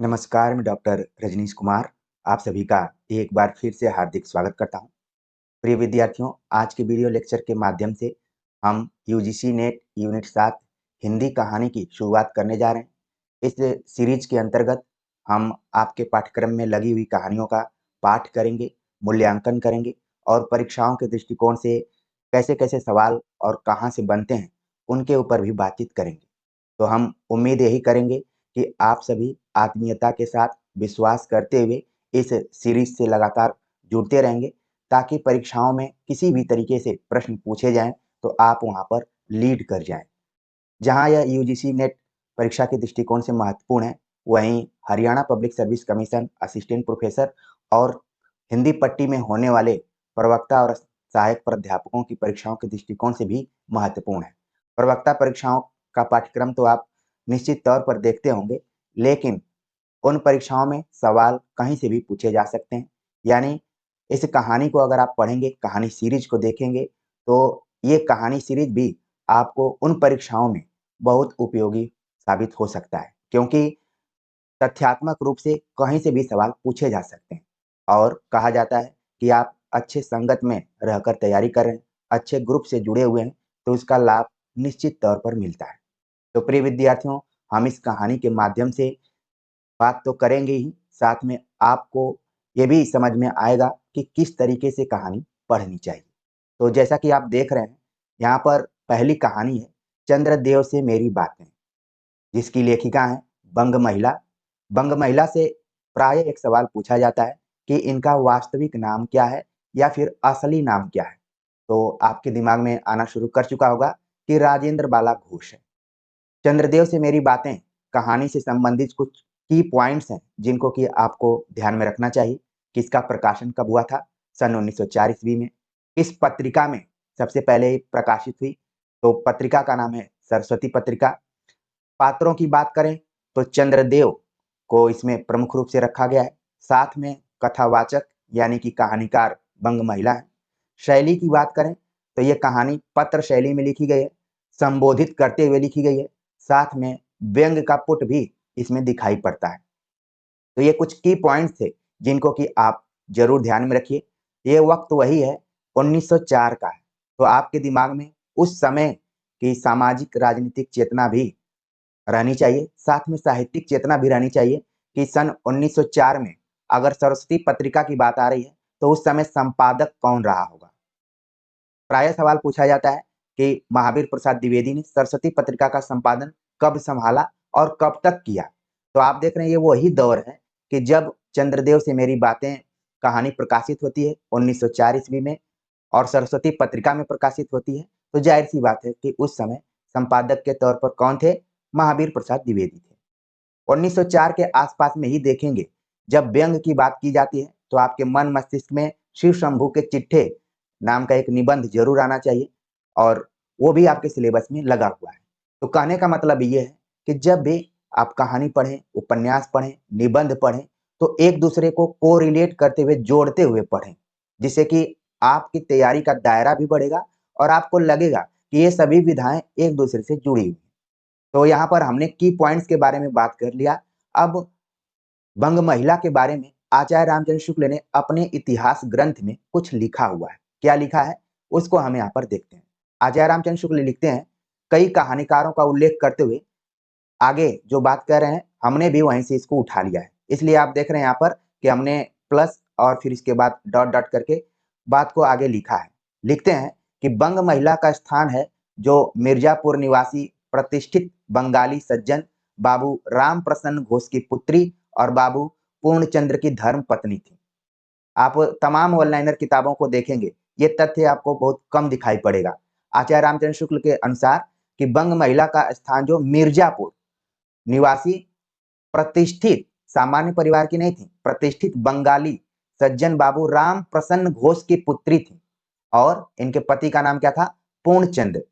नमस्कार, मैं डॉक्टर रजनीश कुमार आप सभी का एक बार फिर से हार्दिक स्वागत करता हूँ। प्रिय विद्यार्थियों, आज के वीडियो लेक्चर के माध्यम से हम यूजीसी नेट यूनिट 7 हिंदी कहानी की शुरुआत करने जा रहे हैं। इस सीरीज के अंतर्गत हम आपके पाठ्यक्रम में लगी हुई कहानियों का पाठ करेंगे, मूल्यांकन करेंगे और परीक्षाओं के दृष्टिकोण से कैसे-कैसे सवाल और कहाँ से बनते हैं, उनके ऊपर भी बातचीत करेंगे। तो हम उम्मीद यही करेंगे कि आप सभी आत्मीयता के साथ विश्वास करते हुए इस सीरीज से लगातार जुड़ते रहेंगे ताकि परीक्षाओं में किसी भी तरीके से प्रश्न पूछे जाएं तो आप वहां पर लीड कर जाएं। जहां यह यूजीसी नेट परीक्षा के दृष्टिकोण से महत्वपूर्ण है, वहीं Haryana public service commission assistant professor और हिंदी पट्टी में होने वाले प्रवक्ता और सहायक प्राध्यापकों की परीक्षाओं के दृष्टिकोण से भी महत्वपूर्ण है। प्रवक्ता परीक्षाओं का पाठ्यक्रम तो आप निश्चित तौर पर देखते होंगे, लेकिन उन परीक्षाओं में सवाल कहीं से भी पूछे जा सकते हैं। यानी इस कहानी को अगर आप पढ़ेंगे, कहानी सीरीज को देखेंगे, तो ये कहानी सीरीज भी आपको उन परीक्षाओं में बहुत उपयोगी साबित हो सकता है, क्योंकि तथ्यात्मक रूप से कहीं से भी सवाल पूछे जा सकते हैं। और कहा जाता है कि आप अच्छे संगत में रहकर तैयारी कर रहे हैं, अच्छे ग्रुप से जुड़े हुए हैं, तो इसका लाभ निश्चित तौर पर मिलता है। तो प्रिय विद्यार्थियों, हम इस कहानी के माध्यम से बात तो करेंगे ही, साथ में आपको ये भी समझ में आएगा कि किस तरीके से कहानी पढ़नी चाहिए। तो जैसा कि आप देख रहे हैं, यहाँ पर पहली कहानी है चंद्रदेव से मेरी बातें, जिसकी लेखिका हैं बंग महिला। बंग महिला से प्राय एक सवाल पूछा जाता है कि इनका वास्तविक नाम क्या है या फिर असली नाम क्या है। तो आपके दिमाग में आना शुरू कर चुका होगा कि राजेंद्र बाला घोष है। चंद्रदेव से मेरी बातें कहानी से संबंधित कुछ की पॉइंट्स हैं जिनको कि आपको ध्यान में रखना चाहिए। किसका प्रकाशन कब हुआ था? सन 1904 ईस्वी में। इस पत्रिका में सबसे पहले प्रकाशित हुई, तो पत्रिका का नाम है सरस्वती पत्रिका। पात्रों की बात करें तो चंद्रदेव को इसमें प्रमुख रूप से रखा गया है, साथ में कथावाचक यानी कि कहानीकार बंग महिला है। शैली की बात करें तो ये कहानी पत्र शैली में लिखी गई है, संबोधित करते हुए लिखी गई है, साथ में व्यंग का पुट भी इसमें दिखाई पड़ता है। तो ये कुछ की पॉइंट्स थे जिनको कि आप जरूर ध्यान में रखिए। ये वक्त वही है 1904 का है, तो आपके दिमाग में उस समय की सामाजिक राजनीतिक चेतना भी रहनी चाहिए, साथ में साहित्यिक चेतना भी रहनी चाहिए कि सन 1904 में अगर सरस्वती पत्रिका की बात आ रही है तो उस समय संपादक कौन रहा होगा। प्राय सवाल पूछा जाता है कि महावीर प्रसाद द्विवेदी ने सरस्वती पत्रिका का संपादन कब संभाला और कब तक किया। तो आप देख रहे हैं ये वही दौर है कि जब चंद्रदेव से मेरी बातें कहानी प्रकाशित होती है 1904 ईस्वी में और सरस्वती पत्रिका में प्रकाशित होती है, तो जाहिर सी बात है कि उस समय संपादक के तौर पर कौन थे? महावीर प्रसाद द्विवेदी थे। 1904 के आसपास में ही देखेंगे, जब व्यंग की बात की जाती है तो आपके मन मस्तिष्क में शिव शंभू के चिट्ठे नाम का एक निबंध जरूर आना चाहिए और वो भी आपके सिलेबस में लगा हुआ है। तो कहने का मतलब ये है कि जब भी आप कहानी पढ़ें, उपन्यास पढ़ें, निबंध पढ़ें, तो एक दूसरे को कोरिलेट करते हुए, जोड़ते हुए पढ़ें, जिससे कि आपकी तैयारी का दायरा भी बढ़ेगा और आपको लगेगा कि ये सभी विधाएं एक दूसरे से जुड़ी हुई। तो यहाँ पर हमने की पॉइंट्स के बारे में बात कर लिया। अब बंग महिला के बारे में आचार्य रामचंद्र शुक्ल ने अपने इतिहास ग्रंथ में कुछ लिखा हुआ है। क्या लिखा है उसको हम यहाँ पर देखते हैं। आचार्य रामचंद्र शुक्ल लिखते हैं, कई कहानीकारों का उल्लेख करते हुए आगे जो बात कर रहे हैं हमने भी वहीं से इसको उठा लिया है। इसलिए आप देख रहे हैं यहाँ पर कि हमने प्लस और फिर इसके बाद डॉट डॉट करके बात को आगे लिखा है। लिखते हैं कि बंग महिला का स्थान है जो मिर्जापुर निवासी प्रतिष्ठित बंगाली सज्जन बाबू राम प्रसन्न घोष की पुत्री और बाबू पूर्णचंद्र की धर्म पत्नी थी। आप तमाम ऑनलाइनर किताबों को देखेंगे, ये तथ्य आपको बहुत कम दिखाई पड़ेगा। आचार्य रामचंद्र शुक्ल के अनुसार कि बंग महिला का स्थान जो मिर्जापुर निवासी प्रतिष्ठित, सामान्य परिवार की नहीं थी, प्रतिष्ठित बंगाली सज्जन बाबू राम प्रसन्न घोष की पुत्री थी और इनके पति का नाम क्या था? पूर्णचंद्र।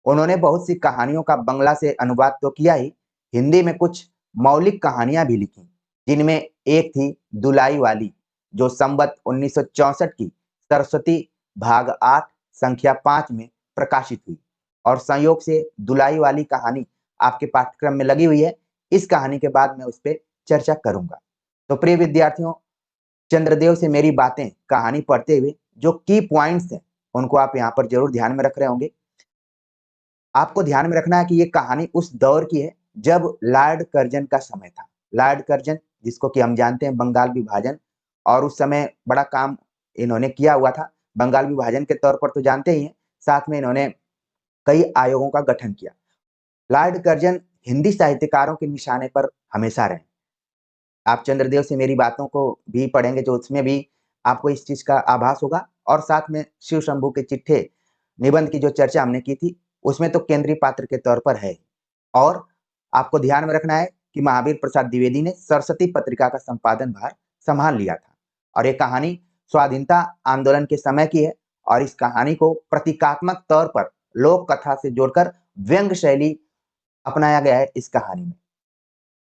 उन्होंने बहुत सी कहानियों का बंगला से अनुवाद तो किया ही, हिंदी में कुछ मौलिक कहानियां भी लिखी, जिनमें एक थी दुलाई वाली, जो संवत 1964 की सरस्वती भाग 8 संख्या 5 में प्रकाशित हुई। और संयोग से दुलाई वाली कहानी आपके पाठ्यक्रम में लगी हुई है। इस कहानी के बाद मैं उस पर चर्चा करूंगा। तो प्रिय विद्यार्थियों, चंद्रदेव से मेरी बातें कहानी पढ़ते हुए जो की पॉइंट्स हैं उनको आप यहाँ पर जरूर ध्यान में रख रहे होंगे। आपको ध्यान में रखना है कि ये कहानी उस दौर की है जब लॉर्ड कर्जन का समय था। लॉर्ड कर्जन, जिसको कि हम जानते हैं बंगाल विभाजन, और उस समय बड़ा काम इन्होंने किया हुआ था। बंगाल विभाजन के तौर पर तो जानते ही हैं, साथ में इन्होंने कई आयोगों का गठन किया। लॉर्ड कर्जन हिंदी साहित्यकारों के निशाने पर हमेशा रहे। आप चंद्रदेव से मेरी बातों को भी पढ़ेंगे तो उसमें भी आपको इस चीज का आभास होगा, और साथ में शिव शंभू के चिट्ठे निबंध की जो चर्चा हमने की थी उसमें तो केंद्रीय पात्र के तौर पर है। और आपको ध्यान में रखना है कि महावीर प्रसाद द्विवेदी ने सरस्वती पत्रिका का संपादन भार संभाल लिया था, और ये कहानी स्वाधीनता आंदोलन के समय की है, और इस कहानी को प्रतीकात्मक तौर पर लोक कथा से जोड़कर व्यंग शैली अपनाया गया है इस कहानी में।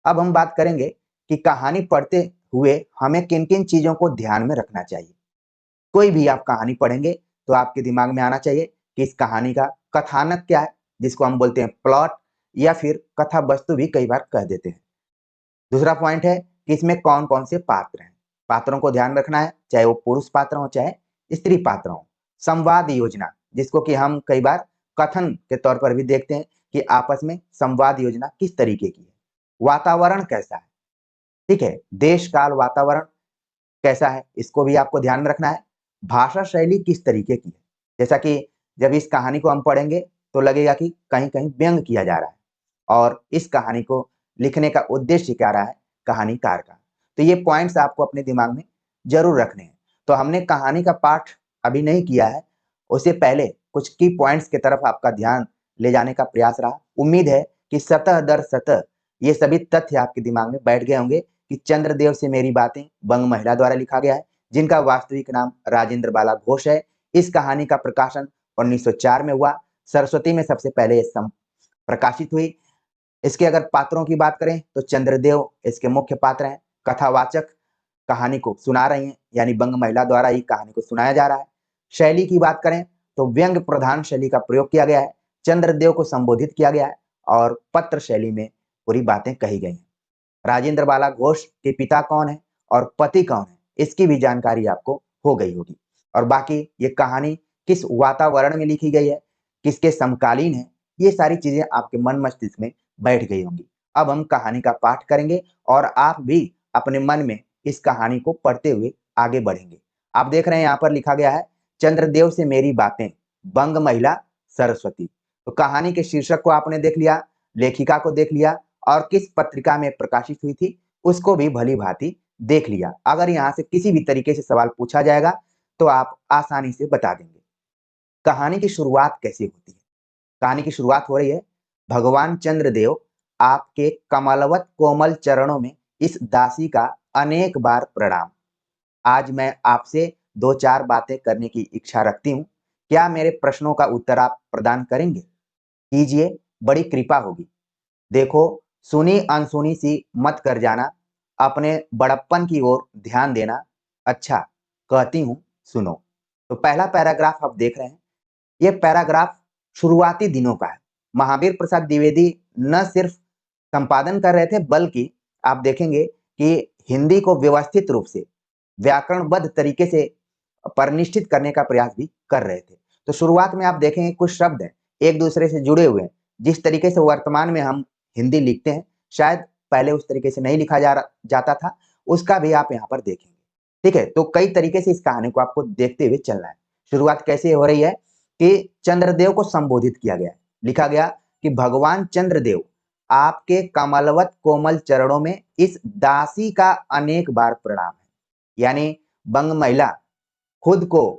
अब हम बात करेंगे कि कहानी पढ़ते हुए हमें किन किन चीजों को ध्यान में रखना चाहिए। कोई भी आप कहानी पढ़ेंगे तो आपके दिमाग में आना चाहिए कि इस कहानी का कथानक क्या है, जिसको हम बोलते हैं प्लॉट, या फिर कथा वस्तु भी कई बार कह देते हैं। दूसरा पॉइंट है कि इसमें कौन कौन से पात्र हैं। पात्रों को ध्यान रखना है, चाहे वो पुरुष पात्र हो चाहे स्त्री पात्र हो। संवाद योजना, जिसको कि हम कई बार कथन के तौर पर भी देखते हैं कि आपस में संवाद योजना किस तरीके की है। वातावरण कैसा है, ठीक है, देश काल वातावरण कैसा है, इसको भी आपको ध्यान में रखना है। भाषा शैली किस तरीके की है, जैसा कि जब इस कहानी को हम पढ़ेंगे तो लगेगा कि कहीं कहीं व्यंग किया जा रहा है, और इस कहानी को लिखने का उद्देश्य क्या रहा है कहानीकार का। तो ये पॉइंट्स आपको अपने दिमाग में जरूर रखने हैं। तो हमने कहानी का पाठ अभी नहीं किया है, उससे पहले कुछ की पॉइंट्स की तरफ आपका ध्यान ले जाने का प्रयास रहा। उम्मीद है कि सतह दर सतह ये सभी तथ्य आपके दिमाग में बैठ गए होंगे कि चंद्रदेव से मेरी बातें बंग महिला द्वारा लिखा गया है, जिनका वास्तविक नाम राजेंद्र बाला घोष है। इस कहानी का प्रकाशन 1904 में हुआ। सरस्वती में सबसे पहले प्रकाशित हुई। इसके अगर पात्रों की बात करें तो चंद्रदेव इसके मुख्य पात्र हैं। कथावाचक कहानी को सुना रही हैं, यानी बंग महिला द्वारा ही कहानी को सुनाया जा रहा है। शैली की बात करें तो व्यंग प्रधान शैली का प्रयोग किया गया है, चंद्रदेव को संबोधित किया गया है, और पत्र शैली में पूरी बातें कही गई हैं। राजेंद्र बाला घोष के पिता कौन है और पति कौन है, इसकी भी जानकारी आपको हो गई होगी। और बाकी ये कहानी किस वातावरण में लिखी गई है, किसके समकालीन है, ये सारी चीजें आपके मन मस्तिष्क में बैठ गई होंगी। अब हम कहानी का पाठ करेंगे और आप भी अपने मन में इस कहानी को पढ़ते हुए आगे बढ़ेंगे। आप देख रहे हैं यहाँ पर लिखा गया है चंद्रदेव से मेरी बातें, बंग महिला सरस्वती। तो कहानी के शीर्षक को आपने देख लिया, लेखिका को देख लिया, और किस पत्रिका में प्रकाशित हुई थी उसको भी भली भांति देख लिया। अगर यहाँ से किसी भी तरीके से सवाल पूछा जाएगा तो आप आसानी से बता देंगे। कहानी की शुरुआत कैसे होती है? कहानी की शुरुआत हो रही है, भगवान चंद्रदेव आपके कमलवत कोमल चरणों में इस दासी का अनेक बार प्रणाम। आज मैं आपसे दो चार बातें करने की इच्छा रखती हूँ। क्या मेरे प्रश्नों का उत्तर आप प्रदान करेंगे? कीजिए, बड़ी कृपा होगी। देखो, सुनी अनसुनी सी मत कर जाना, अपने बड़प्पन की ओर ध्यान देना। अच्छा, कहती हूँ सुनो। तो पहला पैराग्राफ आप देख रहे हैं, ये पैराग्राफ शुरुआती दिनों का है। महावीर प्रसाद द्विवेदी न सिर्फ संपादन कर रहे थे, बल्कि आप देखेंगे कि हिंदी को व्यवस्थित रूप से व्याकरणबद्ध तरीके से परिनिष्ठित करने का प्रयास भी कर रहे थे। तो शुरुआत में आप देखेंगे कुछ शब्द हैं एक दूसरे से जुड़े हुए हैं। जिस तरीके से वर्तमान में हम हिंदी लिखते हैं, शायद पहले उस तरीके से नहीं लिखा जाता था, उसका भी आप यहाँ पर देखेंगे। ठीक है, तो कई तरीके से इस कहानी को आपको देखते हुए चलना है। शुरुआत कैसे हो रही है कि चंद्रदेव को संबोधित किया गया है। लिखा गया कि भगवान चंद्रदेव आपके कमलवत कोमल चरणों में इस दासी का अनेक बार प्रणाम है। यानी बंग महिला खुद को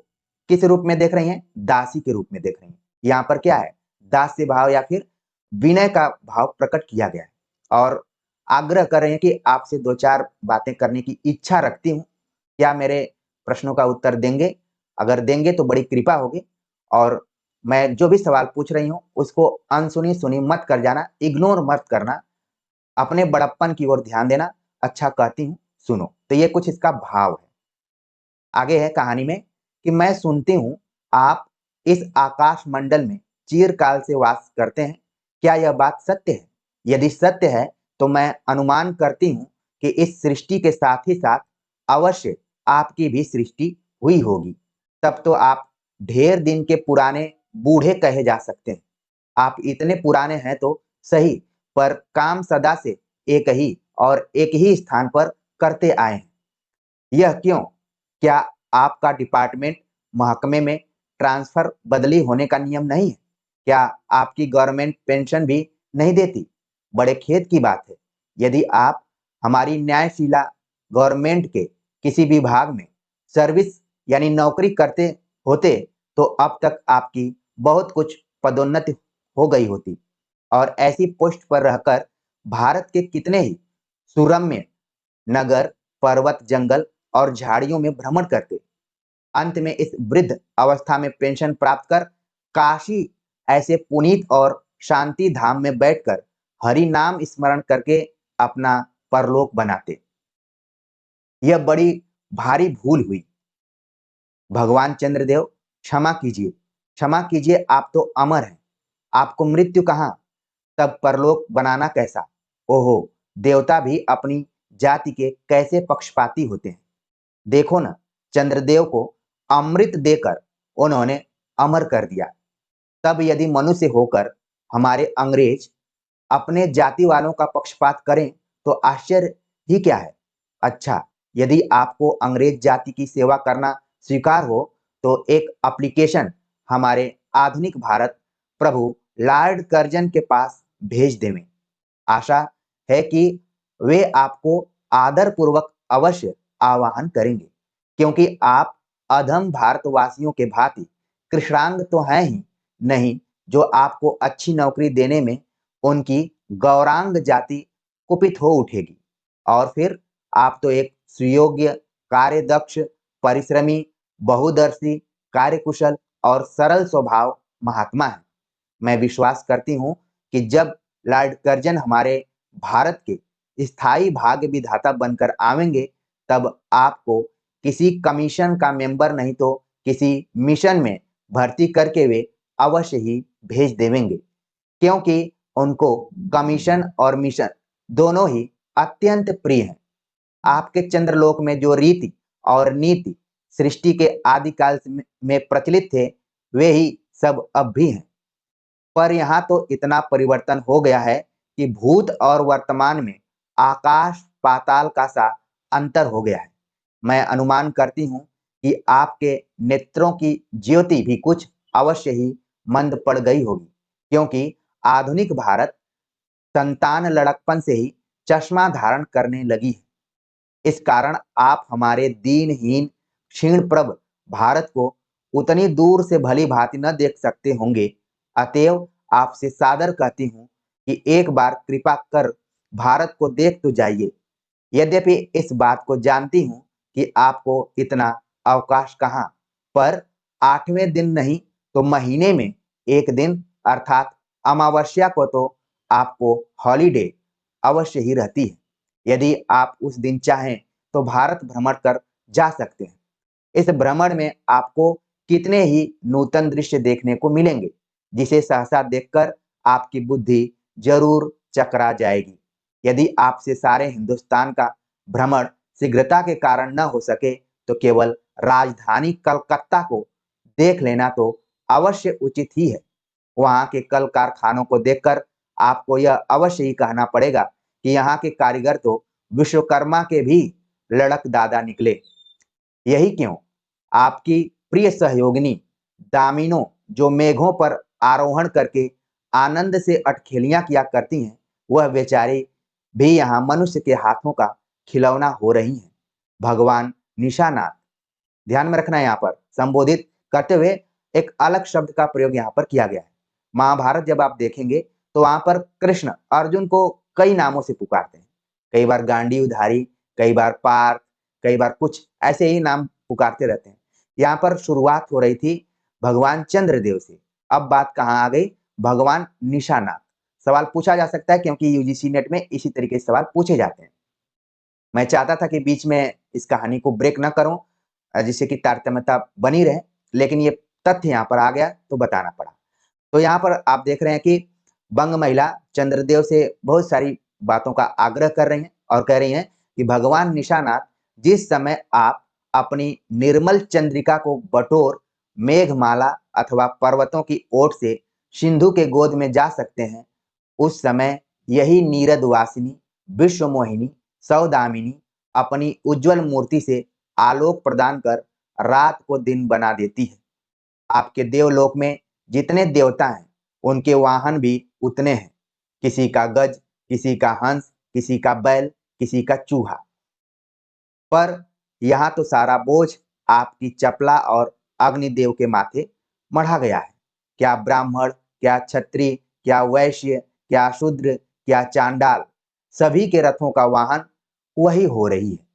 किस रूप में देख रही हैं? दासी के रूप में देख रही हैं। यहाँ पर क्या है? दास्य भाव या फिर विनय का भाव प्रकट किया गया है, और आग्रह कर रहे हैं कि आपसे दो चार बातें करने की इच्छा रखती हूँ। क्या मेरे प्रश्नों का उत्तर देंगे? अगर देंगे तो बड़ी कृपा होगी, और मैं जो भी सवाल पूछ रही हूँ उसको अनसुनी सुनी मत कर जाना, इग्नोर मत करना, अपने बड़प्पन की ओर ध्यान देना। अच्छा, कहती हूँ सुनो। तो ये कुछ इसका भाव है। आगे है कहानी में कि मैं सुनती हूँ आप इस आकाश मंडल में चिरकाल से वास करते हैं। क्या यह बात सत्य है? यदि सत्य है तो मैं अनुमान करती हूँ कि इस सृष्टि के साथ ही साथ अवश्य आपकी भी सृष्टि हुई होगी। तब तो आप ढेर दिन के पुराने बूढ़े कहे जा सकते हैं। आप इतने पुराने हैं तो सही, पर काम सदा से एक ही और एक ही स्थान पर करते आए हैं। यह क्यों? क्या आपका डिपार्टमेंट महकमे में ट्रांसफर बदली होने का नियम नहीं है? क्या आपकी गवर्नमेंट पेंशन भी नहीं देती? बड़े खेद की बात है। यदि आप हमारी न्यायशिला गवर्नमेंट के किसी विभाग में सर्विस यानी नौकरी करते होते तो अब तक आपकी बहुत कुछ पदोन्नति हो गई होती और ऐसी पोस्ट पर रहकर भारत के कितने ही सुरम्य नगर, पर्वत, जंगल और झाड़ियों में भ्रमण करते। अंत में इस वृद्ध अवस्था में पेंशन प्राप्त कर काशी ऐसे पुनीत और शांति धाम में बैठकर हरि नाम स्मरण करके अपना परलोक बनाते। यह बड़ी भारी भूल हुई। भगवान चंद्रदेव, क्षमा कीजिए, आप तो अमर हैं। आपको मृत्यु कहाँ, तब परलोक बनाना कैसा? ओहो, देवता भी अपनी जाति के कैसे पक्षपाती होते हैं। देखो ना, चंद्रदेव को अमृत देकर उन्होंने अमर कर दिया। तब यदि मनुष्य होकर हमारे अंग्रेज अपने जाति वालों का पक्षपात करें तो आश्चर्य ही क्या है। अच्छा, यदि आपको अंग्रेज जाति की सेवा करना स्वीकार हो तो एक एप्लीकेशन हमारे आधुनिक भारत प्रभु लॉर्ड कर्जन के पास भेज देवें। आशा है कि वे आपको आदर पूर्वक अवश्य आह्वान करेंगे, क्योंकि आप अधम भारतवासियों के भांति कृष्णांग तो हैं ही नहीं जो आपको अच्छी नौकरी देने में उनकी गौरांग जाति कुपित हो उठेगी। और फिर आप तो एक सुयोग्य, कार्यदक्ष, परिश्रमी, बहुदर्शी, कार्यकुशल और सरल स्वभाव महात्मा हैं। मैं विश्वास करती हूँ कि जब लॉर्ड कर्जन हमारे भारत के स्थायी भाग्य विधाता बनकर आवेंगे तब आपको किसी कमीशन का मेंबर नहीं तो किसी मिशन में भर्ती करके वे अवश्य ही भेज देवेंगे, क्योंकि उनको कमीशन और मिशन दोनों ही अत्यंत प्रिय हैं। आपके चंद्रलोक में जो रीति और नीति सृष्टि के आदिकाल में प्रचलित थे वे ही सब अब भी हैं। पर यहाँ तो इतना परिवर्तन हो गया है कि भूत और वर्तमान में आकाश पाताल का सा अंतर हो गया है। मैं अनुमान करती हूँ कि आपके नेत्रों की ज्योति भी कुछ अवश्य ही मंद पड़ गई होगी, क्योंकि आधुनिक भारत संतान लड़कपन से ही चश्मा धारण करने लगी है। इस कारण आप हमारे दीनहीन क्षीण प्रभ भारत को उतनी दूर से भली भांति न देख सकते होंगे। अतएव आपसे सादर कहती हूँ कि एक बार कृपा कर भारत को देख तो जाइए। यद्यपि इस बात को जानती हूँ कि आपको इतना अवकाश कहाँ, पर 8वें दिन नहीं तो महीने में एक दिन अर्थात अमावस्या को तो आपको हॉलीडे अवश्य ही रहती है। यदि आप उस दिन चाहें तो भारत भ्रमण कर जा सकते हैं। इस भ्रमण में आपको कितने ही नूतन दृश्य देखने को मिलेंगे, जिसे सहसा देखकर आपकी बुद्धि जरूर चकरा जाएगी। यदि आपसे सारे हिंदुस्तान का भ्रमण शीघ्रता के कारण न हो सके तो केवल राजधानी कलकत्ता को देख लेना तो अवश्य उचित ही है। वहां के कल कारखानों को देखकर आपको यह अवश्य ही कहना पड़ेगा कि यहाँ के कारीगर तो विश्वकर्मा के भी लड़क दादा निकले। यही क्यों आपकी प्रिय सहयोगिनी दामिनो, जो मेघों पर आरोहण करके आनंद से अटखेलियां किया करती हैं, वह बेचारी भी यहाँ मनुष्य के हाथों का खिलौना हो रही हैं। भगवान निशानाथ, ध्यान में रखना, यहाँ पर संबोधित करते हुए एक अलग शब्द का प्रयोग यहाँ पर किया गया है। महाभारत जब आप देखेंगे तो वहां पर कृष्ण अर्जुन को कई नामों से पुकारते हैं। कई बार गांडीवधारी, कई बार पार्थ, कई बार कुछ ऐसे ही नाम पुकारते रहते हैं। यहाँ पर शुरुआत हो रही थी भगवान चंद्रदेव से, अब बात कहाँ आ गई? भगवान निशानाथ। सवाल पूछा जा सकता है क्योंकि यूजीसी नेट में इसी तरीके से सवाल पूछे जाते हैं। मैं चाहता था कि बीच में इस कहानी को ब्रेक ना करूं, जिससे कि तारतम्यता बनी रहे, लेकिन ये तथ्य यहाँ पर आ गया तो बताना पड़ा। तो यहाँ पर आप देख रहे हैं कि बंग महिला चंद्रदेव से बहुत सारी बातों का आग्रह कर रही हैं और कह रही हैं कि भगवान निशानाथ जिस समय आप अपनी निर्मल चंद्रिका को बटोर मेघमाला अथवा पर्वतों की ओट से सिंधु के गोद में जा सकते हैं, उस समय यही नीरद वासिनी, विश्वमोहिनी, सौदामिनी अपनी उज्जवल मूर्ति से आलोक प्रदान कर रात को दिन बना देती है। आपके देवलोक में जितने देवता हैं, उनके वाहन भी उतने हैं। किसी का गज, किसी का हंस, किसी का बैल, किसी का चूहा। पर यहाँ तो सारा बोझ आपकी चपला और अग्निदेव के माथे मढ़ा गया है। क्या ब्राह्मण, क्या क्षत्रिय, क्या वैश्य, क्या शूद्र, क्या चांडाल, सभी के रथों का वाहन वही हो रही है।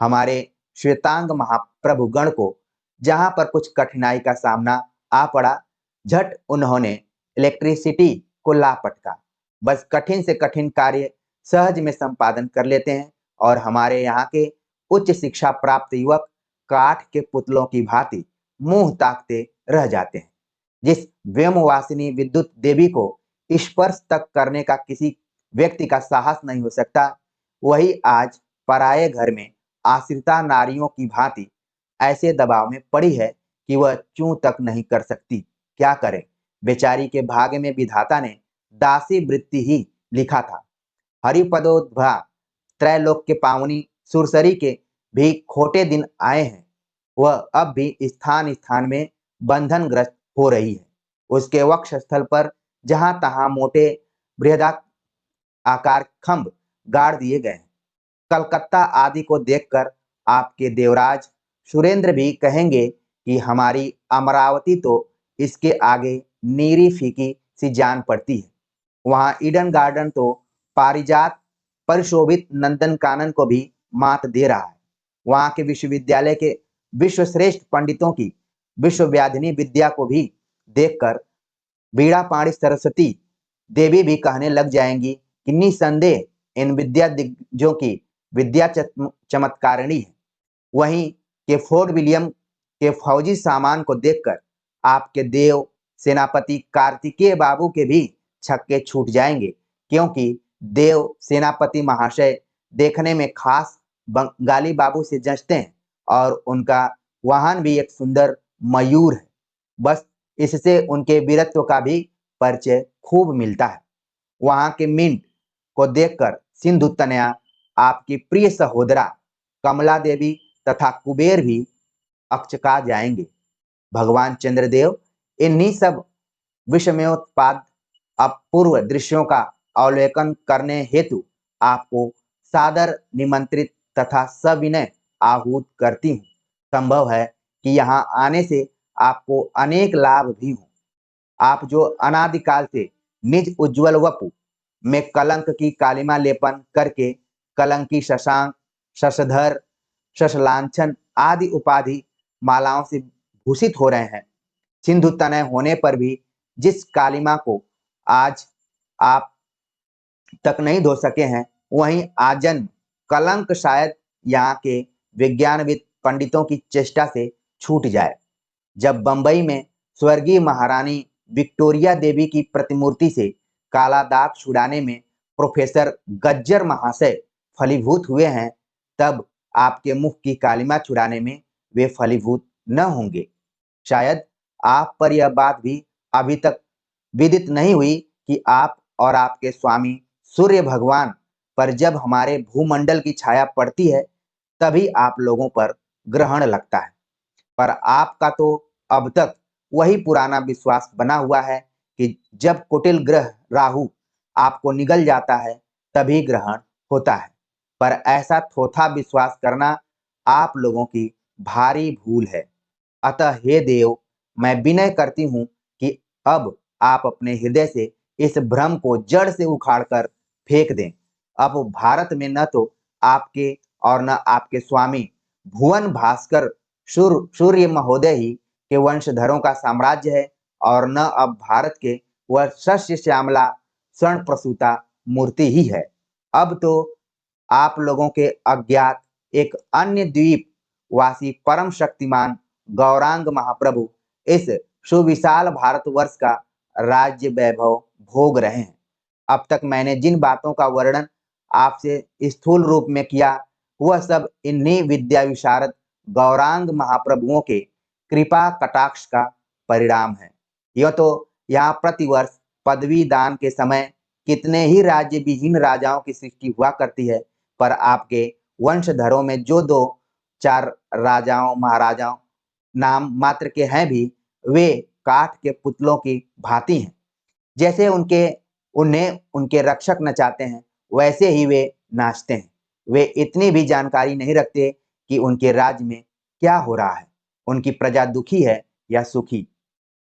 हमारे श्वेतांग महाप्रभु गण को जहां पर कुछ कठिनाई का सामना आ पड़ा, झट उन्होंने इलेक्ट्रिसिटी को लापटका। बस कठिन से कठिन कार्य सहज में संपादन कर लेते हैं और हमारे यहाँ के उच्च शिक्षा प्राप्त युवक काठ के पुतलों की भांति मुंह ताकते रह जाते हैं। जिस व्योमवासिनी विद्युत देवी को स्पर्श तक करने का किसी व्यक्ति का साहस नहीं हो सकता, वही आज पराये घर में आश्रिता नारियों की भांति ऐसे दबाव में पड़ी है कि वह चूं तक नहीं कर सकती। क्या करे, बेचारी के भाग्य में विधाता ने दासी वृत्ति ही लिखा था। हरिपदोद्भा त्रैलोक के पावनी सुरसरी के भी खोटे दिन आए हैं। वह अब भी स्थान स्थान में बंधनग्रस्त हो रही है। उसके वक्ष स्थल पर जहां तहां मोटे बृहदाकार खंभ गाड़ दिए गए हैं। कलकत्ता आदि को देखकर आपके देवराज सुरेंद्र भी कहेंगे कि हमारी अमरावती तो इसके आगे नीरी फीकी सी जान पड़ती है। वहां ईडन गार्डन तो पारिजात परिशोभित नंदन कानन को भी मात दे रहा है। वहां के विश्वविद्यालय के विश्वश्रेष्ठ पंडितों की विश्वव्याधिनी विद्या को भी देखकर बीड़ा पाणी सरस्वती देवी भी कहने लग जाएंगी कि निसंदेह इन विद्या दिग्गजों की विद्या चमत्कारिणी है। वहीं के फोर्ट विलियम के फौजी सामान को देखकर आपके देव सेनापति कार्तिकेय बाबू के भी छक्के छूट जाएंगे, क्योंकि देव सेनापति महाशय देखने में खास बंगाली बाबू से जचते हैं और उनका वाहन भी एक सुंदर मयूर है। बस इससे उनके वीरत्व का भी परिचय खूब मिलता है। वहां के मिंट को देखकर सिंधु तनया आपकी प्रिय सहोदरा कमला देवी तथा कुबेर भी अकचका जाएंगे। भगवान चंद्रदेव इन्हीं सब विषमयोत्पाद अपूर्व दृश्यों का अवलोकन करने हेतु आपको सादर निमंत्रित तथा सविनय आहूत करती हूँ। संभव है कि यहाँ आने से आपको अनेक लाभ भी हों। आप जो अनादिकाल से निज उज्ज्वल वपु में कलंक की कालिमा लेपन करके कलंकी शशांक, शशधर, शशलांछन आदि उपाधि मालाओं से भूषित हो रहे हैं, सिंधु तनय होने पर भी जिस कालिमा को आज आप तक नहीं धो सके हैं, वहीं आजन्म कलंक शायद यहाँ के विज्ञानविद पंडितों की चेष्टा से छूट जाए। जब बंबई में स्वर्गीय महारानी विक्टोरिया देवी की प्रतिमूर्ति से काला दाग छुड़ाने में प्रोफेसर गज्जर महाशय फलीभूत हुए हैं, तब आपके मुख की कालिमा छुड़ाने में वे फलीभूत न होंगे। शायद आप पर यह बात भी अभी तक विदित नहीं हुई कि आप और आपके स्वामी सूर्य भगवान पर जब हमारे भूमंडल की छाया पड़ती है, तभी आप लोगों पर ग्रहण लगता है। पर आपका तो अब तक वही पुराना विश्वास बना हुआ है कि जब कुटिल ग्रह राहु आपको निगल जाता है, तभी ग्रहण होता है। पर ऐसा थोथा विश्वास करना आप लोगों की भारी भूल है। अतः हे देव, मैं विनय करती हूँ कि अब आप अपने हृदय से इस भ्रम को जड़ से उखाड़कर फेंक दें। अब भारत में न तो आपके और न आपके स्वामी भुवन भास्कर सूर्य महोदय ही के वंशधरों का साम्राज्य है, और न अब भारत के वह शस्य श्यामला स्वर्ण प्रसूता मूर्ति ही है। अब तो आप लोगों के अज्ञात एक अन्य द्वीप वासी परम शक्तिमान गौरांग महाप्रभु इस सुविशाल भारतवर्ष का राज्य वैभव भोग रहे हैं। अब तक मैंने जिन बातों का वर्णन आपसे स्थूल रूप में किया, वह सब इन्हीं विद्या विशारद गौरांग महाप्रभुओं के कृपा कटाक्ष का परिणाम है। यह तो यहाँ प्रतिवर्ष पदवी दान के समय कितने ही राज्य विहीन राजाओं की सृष्टि हुआ करती है, पर आपके वंशधरों में जो दो चार राजाओं महाराजाओं नाम मात्र के हैं भी, वे काठ के पुतलों की भांति हैं। जैसे उन्हें उनके रक्षक नचाते हैं, वैसे ही वे नाचते हैं। वे इतनी भी जानकारी नहीं रखते कि उनके राज्य में क्या हो रहा है, उनकी प्रजा दुखी है या सुखी।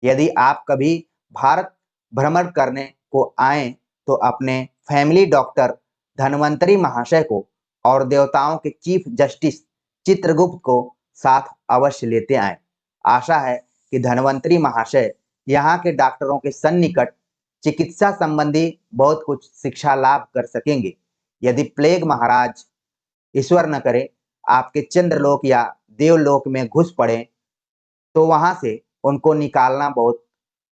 यदि आप कभी भारत भ्रमण करने को आए तो अपने फैमिली डॉक्टर धन्वंतरी महाशय को और देवताओं के चीफ जस्टिस चित्रगुप्त को साथ अवश्य लेते आए। आशा है कि धन्वंतरी महाशय यहाँ के डॉक्टरों के सन्निकट चिकित्सा संबंधी बहुत कुछ शिक्षा लाभ कर सकेंगे। यदि प्लेग महाराज ईश्वर न करे आपके चंद्रलोक या देवलोक में घुस पड़े तो वहां से उनको निकालना बहुत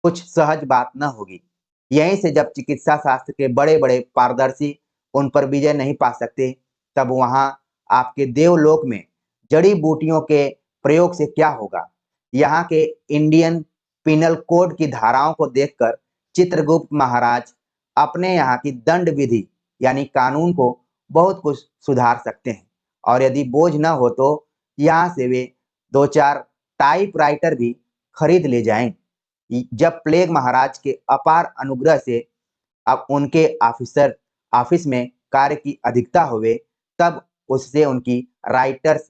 कुछ सहज बात न होगी। यहीं से जब चिकित्सा शास्त्र के बड़े बड़े पारदर्शी उन पर विजय नहीं पा सकते, तब वहां आपके देवलोक में जड़ी बूटियों के प्रयोग से क्या होगा। यहाँ के इंडियन पिनल कोड की धाराओं को देखकर चित्रगुप्त महाराज अपने यहाँ की दंड विधि यानी कानून को बहुत कुछ सुधार सकते हैं। और यदि बोझ न हो तो यहाँ से वे दो चार टाइपराइटर भी खरीद ले जाएं। जब प्लेग महाराज के अपार अनुग्रह से अब उनके ऑफिस में कार्य की अधिकता हुए, तब उससे उनकी राइटर्स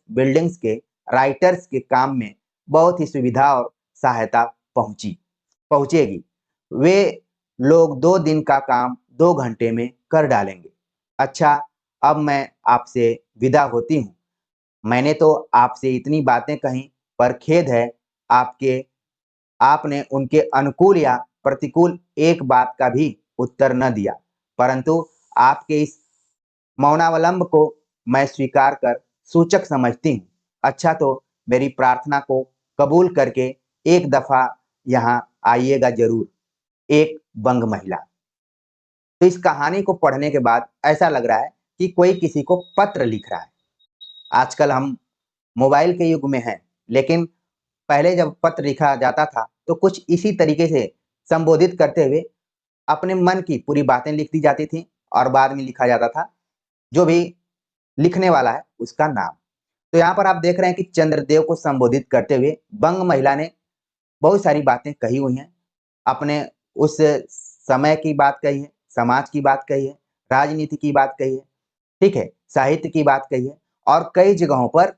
के काम में बहुत ही सुविधा और सहायता पहुंचेगी। वे लोग 2 दिन का काम 2 घंटे में कर डालेंगे। अच्छा, अब मैं आपसे विदा होती हूँ। मैंने तो आपसे इतनी बातें कही, पर खेद है आपने उनके अनुकूल या प्रतिकूल एक बात का भी उत्तर न दिया। परंतु आपके इस मौनावलंब को मैं स्वीकार कर सूचक समझती हूँ। अच्छा, तो मेरी प्रार्थना को कबूल करके एक दफा यहाँ आइएगा जरूर। एक बंग महिला। तो इस कहानी को पढ़ने के बाद ऐसा लग रहा है कि कोई किसी को पत्र लिख रहा है। आजकल हम मोबाइल के युग में हैं, लेकिन पहले जब पत्र लिखा जाता था तो कुछ इसी तरीके से संबोधित करते हुए अपने मन की पूरी बातें लिख दी जाती थी और बाद में लिखा जाता था जो भी लिखने वाला है उसका नाम। तो यहाँ पर आप देख रहे हैं कि चंद्रदेव को संबोधित करते हुए बंग महिला ने बहुत सारी बातें कही हुई हैं। अपने उस समय की बात कही है, समाज की बात कही है, राजनीति की बात कही है, ठीक है, साहित्य की बात कही है, और कई जगहों पर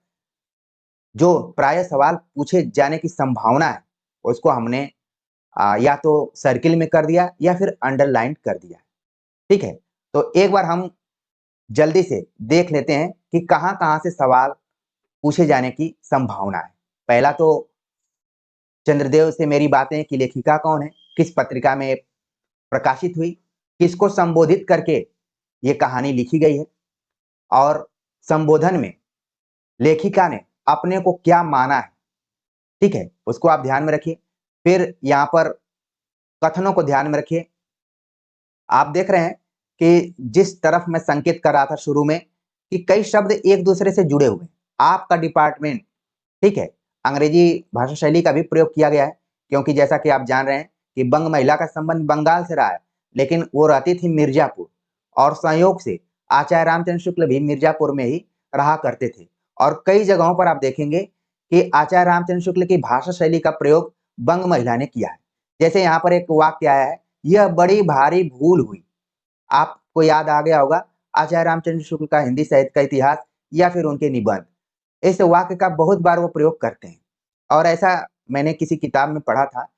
जो प्राय सवाल पूछे जाने की संभावना है उसको हमने या तो सर्किल में कर दिया या फिर अंडरलाइन कर दिया। ठीक है, तो एक बार हम जल्दी से देख लेते हैं कि कहां कहां से सवाल पूछे जाने की संभावना है। पहला तो चंद्रदेव से मेरी बातें की लेखिका कौन है, किस पत्रिका में प्रकाशित हुई, किसको संबोधित करके ये कहानी लिखी गई है, और संबोधन में लेखिका ने अपने को क्या माना है। ठीक है, उसको आप ध्यान में रखिए। फिर यहाँ पर कथनों को ध्यान में रखिए। आप देख रहे हैं कि जिस तरफ मैं संकेत कर रहा था शुरू में कि कई शब्द एक दूसरे से जुड़े हुए। आपका डिपार्टमेंट, ठीक है, अंग्रेजी भाषा शैली का भी प्रयोग किया गया है, क्योंकि जैसा कि आप जान रहे हैं कि बंग महिला का संबंध बंगाल से रहा है, लेकिन वो रहती थी मिर्जापुर, और संयोग से आचार्य रामचंद्र शुक्ल भी मिर्जापुर में ही रहा करते थे। और कई जगहों पर आप देखेंगे कि आचार्य रामचंद्र शुक्ल की भाषा शैली का प्रयोग बंग महिला ने किया है। जैसे यहाँ पर एक वाक्य आया है, यह बड़ी भारी भूल हुई। आपको याद आ गया होगा आचार्य रामचंद्र शुक्ल का हिंदी साहित्य का इतिहास या फिर उनके निबंध। इस वाक्य का बहुत बार वो प्रयोग करते हैं, और ऐसा मैंने किसी किताब में पढ़ा था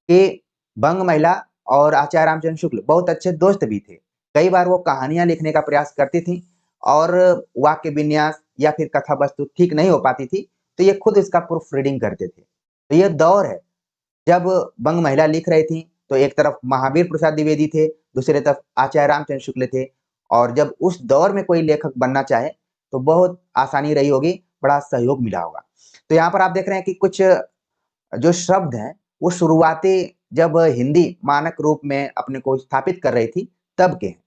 कि बंग महिला और आचार्य रामचंद्र शुक्ल बहुत अच्छे दोस्त भी थे। कई बार वो कहानियां लिखने का प्रयास करती थी और वाक्य विन्यास या फिर कथा वस्तु ठीक नहीं हो पाती थी, तो ये खुद इसका प्रूफ रीडिंग करते थे। तो ये दौर है जब बंग महिला लिख रही थी, तो एक तरफ महावीर प्रसाद द्विवेदी थे, दूसरी तरफ आचार्य रामचंद्र शुक्ल थे, और जब उस दौर में कोई लेखक बनना चाहे तो बहुत आसानी रही होगी, बड़ा सहयोग मिला होगा। तो यहाँ पर आप देख रहे हैं कि कुछ जो शब्द हैं वो शुरुआती जब हिंदी मानक रूप में अपने को स्थापित कर रही थी तब के हैं।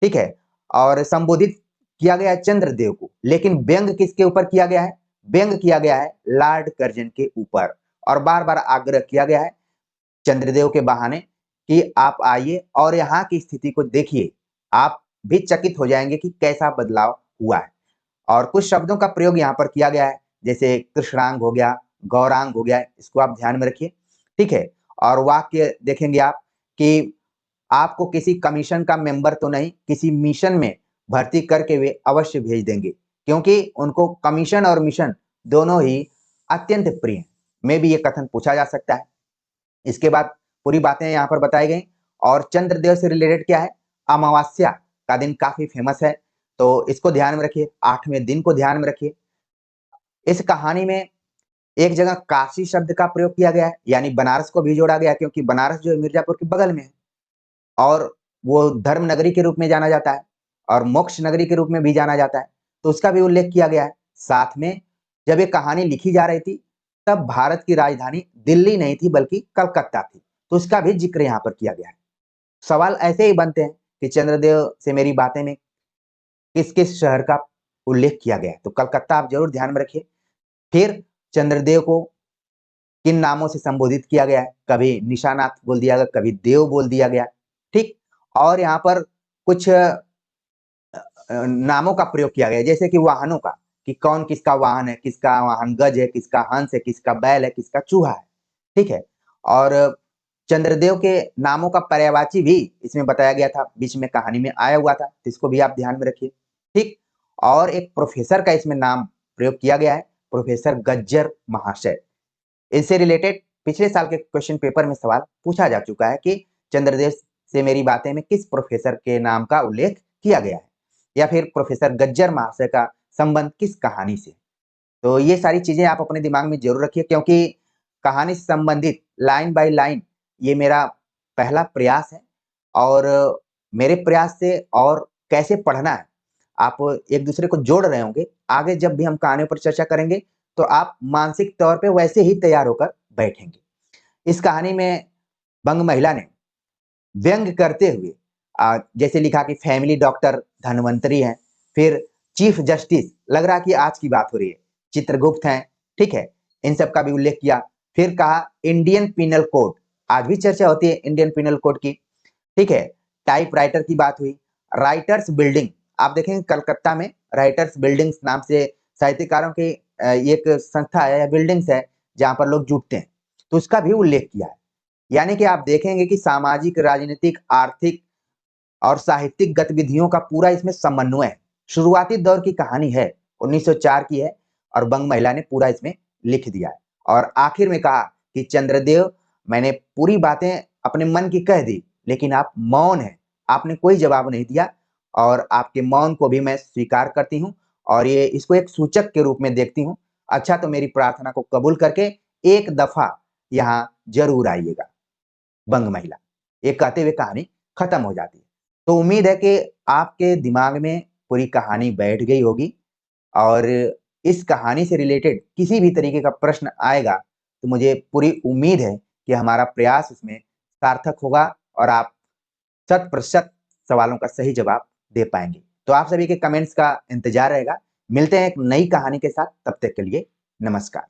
ठीक है, और संबोधित किया गया है चंद्रदेव को, लेकिन व्यंग किसके ऊपर किया गया है? व्यंग किया गया है लॉर्ड कर्जन के ऊपर। और बार बार आग्रह किया गया है चंद्रदेव के बहाने कि आप आइए और यहाँ की स्थिति को देखिए, आप भी चकित हो जाएंगे कि कैसा बदलाव हुआ है। और कुछ शब्दों का प्रयोग यहाँ पर किया गया है, जैसे कृष्णांग हो गया, गौरांग हो गया, इसको आप ध्यान में रखिए, ठीक है। और वाक्य देखेंगे आप कि आपको किसी कमीशन का मेंबर तो नहीं, किसी मिशन में भर्ती करके वे अवश्य भेज देंगे, क्योंकि उनको कमीशन और मिशन दोनों ही अत्यंत प्रिय हैं। में भी ये कथन पूछा जा सकता है। इसके बाद पूरी बातें यहाँ पर बताई गई। और चंद्रदेव से रिलेटेड क्या है? अमावस्या का दिन काफी फेमस है, तो इसको ध्यान में रखिए, 8वें दिन को ध्यान में रखिए। इस कहानी में एक जगह काशी शब्द का प्रयोग किया गया है, यानी बनारस को भी जोड़ा गया, क्योंकि बनारस जो है मिर्जापुर के बगल में है और वो धर्म नगरी के रूप में जाना जाता है और मोक्ष नगरी के रूप में भी जाना जाता है, तो उसका भी उल्लेख किया गया है। साथ में जब ये कहानी लिखी जा रही थी तब भारत की राजधानी दिल्ली नहीं थी बल्कि कलकत्ता थी, तो उसका भी जिक्र यहाँ पर किया गया है। सवाल ऐसे ही बनते हैं कि चंद्रदेव से मेरी बातें में किस किस शहर का उल्लेख किया गया है, तो कलकत्ता आप जरूर ध्यान में रखिए। फिर चंद्रदेव को किन नामों से संबोधित किया गया है? कभी निशानाथ बोल दिया गया, कभी देव बोल दिया गया, ठीक। और यहाँ पर कुछ नामों का प्रयोग किया गया है, जैसे कि वाहनों का, कि कौन किसका वाहन है, किसका वाहन गज है, किसका हंस है, किसका बैल है, किसका चूहा है, ठीक है। और चंद्रदेव के नामों का पर्यायवाची भी इसमें बताया गया था, बीच में कहानी में आया हुआ था, तो इसको भी आप ध्यान में रखिए, ठीक। और एक प्रोफेसर का इसमें नाम प्रयोग किया गया है, प्रोफेसर गज्जर महाशय। इससे रिलेटेड पिछले साल के क्वेश्चन पेपर में सवाल पूछा जा चुका है कि चंद्रदेव से मेरी बातें में किस प्रोफेसर के नाम का उल्लेख किया गया है, या फिर प्रोफेसर गज्जर महाशय का संबंध किस कहानी से। तो ये सारी चीजें आप अपने दिमाग में जरूर रखिए, क्योंकि कहानी से संबंधित लाइन बाय लाइन ये मेरा पहला प्रयास है। और मेरे प्रयास से और कैसे पढ़ना है आप एक दूसरे को जोड़ रहे होंगे। आगे जब भी हम कहानियों पर चर्चा करेंगे तो आप मानसिक तौर पे वैसे ही तैयार होकर बैठेंगे। इस कहानी में बंग महिला ने व्यंग करते हुए जैसे लिखा कि फैमिली डॉक्टर धनवंतरी है, फिर चीफ जस्टिस, लग रहा कि आज की बात हो रही है, चित्रगुप्त हैं, ठीक है, इन सब का भी उल्लेख किया। फिर कहा इंडियन पिनल कोड, आज भी चर्चा होती है इंडियन पिनल कोड की, ठीक है। टाइप राइटर की बात हुई, राइटर्स बिल्डिंग, आप देखेंगे कलकत्ता में राइटर्स बिल्डिंग्स नाम से साहित्यकारों की एक संस्था है या बिल्डिंग्स है जहां पर लोग जुटते हैं, तो उसका भी उल्लेख किया है। यानी कि आप देखेंगे कि सामाजिक, राजनीतिक, आर्थिक और साहित्यिक गतिविधियों का पूरा इसमें समन्वय है। शुरुआती दौर की कहानी है, 1904 की है, और बंग महिला ने पूरा इसमें लिख दिया है। और आखिर में कहा कि चंद्रदेव, मैंने पूरी बातें अपने मन की कह दी, लेकिन आप मौन हैं, आपने कोई जवाब नहीं दिया, और आपके मौन को भी मैं स्वीकार करती हूँ और ये इसको एक सूचक के रूप में देखती हूँ। अच्छा, तो मेरी प्रार्थना को कबूल करके एक दफा यहाँ जरूर आइएगा। बंग महिला, ये कहते हुए कहानी खत्म हो जाती है। तो उम्मीद है कि आपके दिमाग में पूरी कहानी बैठ गई होगी, और इस कहानी से रिलेटेड किसी भी तरीके का प्रश्न आएगा तो मुझे पूरी उम्मीद है कि हमारा प्रयास उसमें सार्थक होगा और आप 100% सवालों का सही जवाब दे पाएंगे। तो आप सभी के कमेंट्स का इंतजार रहेगा। मिलते हैं एक नई कहानी के साथ, तब तक के लिए नमस्कार।